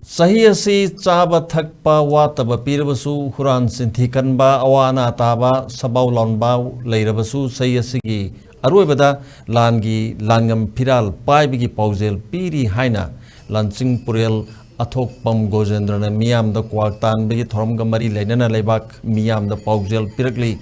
Sahi asi chaba thakpa wataba pirabasu huran sintikanba awana taba sabau lonba leirabasu sahi asigi aruibada langi langam Firal Paigani Paujel Piri Haina lansing purel athok pam gojendrana Meeyamgi Kwak tanbadi thouramda mari leinana leibak Meeyamgi Paujel Pirakli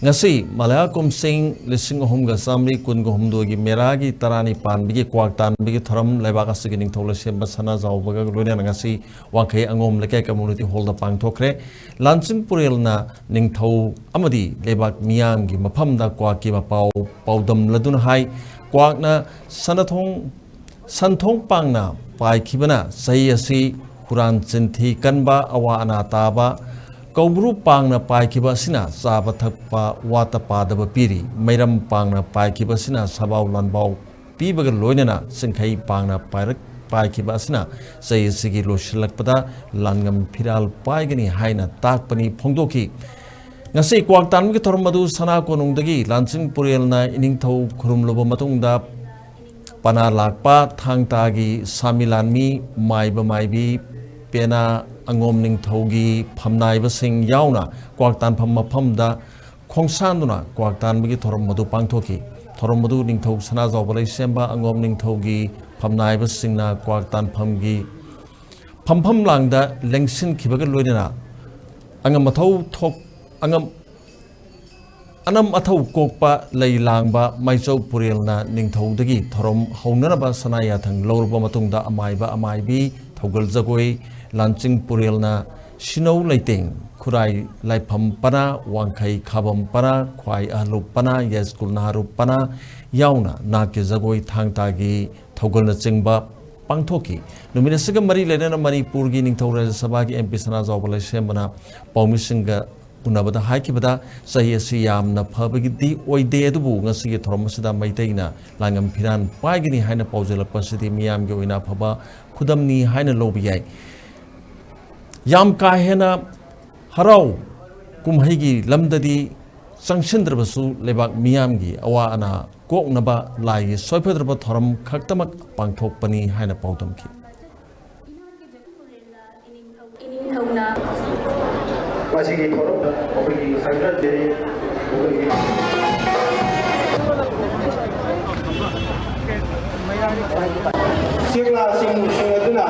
ngasi malaya kumsing lising homga samri kungo humdogi meragi tarani panbigi Kwak tanbigi thoram leibak asigi Ngashigi Leisemba Sanajaoba ngasi wangkai angom lekai community hall da pangdokkhre lansing purelna ningthau amadi leibak Meeyamgi maphamda Kwak ki mapau paudam ladun hai Kwakna santhong pangna paikibana sahi asi huran chinthi kanba awa ana taba Kaubru pangna paikiba sina saba thakpa wata padaba piri mairam pangna paikiba sina sabau lanbau pibaga loinana singkhai pangna paikiba sina sahi sigi losilakpada Langam Firal Paigani Haina takpani phongdokhi ngasi Kwak tanbagi thoram madu sana konungdagi lansing purelna iningthau khurumloba matungda pana lakpa thangtagi samilanmi maiba maibi pena angom ningthaugi phamnaibasing yauna Kwak tan pham maphamda khongsanduna Kwak tanbagi thoram madu pangthoki thoram madu ningthau Sanajaoba Leisemba angom ningthaugi phamnaibasingna Kwak tan phamgi phampham langda lengsin khibaga loinana angam mathau thok anam athau kokpa lei langba maisau purelna ningthaudagi thoram haunaraba sanaya thang lorba matungda amaibi thogal jagoi lansing purelna sinou leiteng khurai laifam pana wangkhai khabam pana khwai ahlup pana yeskul naharup pana yauna nake jagoi thangtagi thogalna chingba pangthoki numina siga mari lenana Manipur gi ningthau Rajya Sabha gi MP Sanajaoba Leisembana paumisinga unabada haikibada sahi asi yamna phabagidi oide adubu ngasi thoram asida Meiteina Langam Firal Paigani Haina Paojelakpasidi Meeyamgi Afaba Khudamni haina lobiyai yam kahena harau kumhaigi lamdadi sangsindrabasu lebak Meeyamgi awa ana koknaba lai soipadraba thoram khaktamak pangthokpani haina paudamki Ngashigi Kwak obigi sangat jadi sila singaduna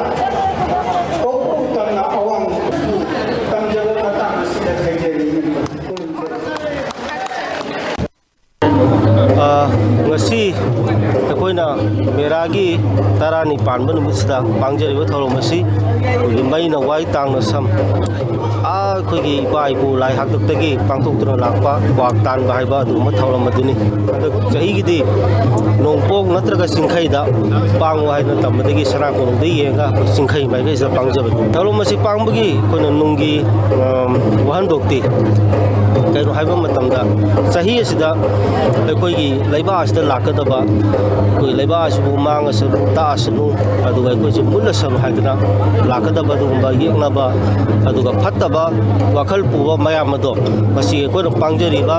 kau tanah awang tanjal matang sila terjadi ngasi akoina meragi tarani panba numisda pangjariba thoromasi maina wai tangna sam khoigi bai bu lai hakdagi pangthokduna lakpa Kwak tan bahaiba du mathoram maduni chahi gi nongpok natraga singkhaida pangwa haina tamadagi sana konungda yenga singkhai mai ga isa pangjabe thoromasi pangbagi koina nunggi wahan dokti kaino haiba matamda chahi asida khoigi laiba asida lakadaba koi laiba asibu manga sa ta asnu aduga koi je mulla sam haidana lakadaba dugumba yeknaba aduga phattaba wakhal puba mayam ado masi koi pangjariba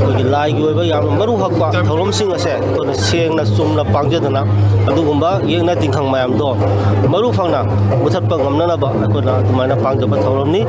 koi lai gi oiba yam maru hakpa thorom sing ase koi sengna sumna pangjadana adugumba yekna tingkhang mayam do maru phangna muthatpa ngamna ba koi na tumana pangjaba thoromni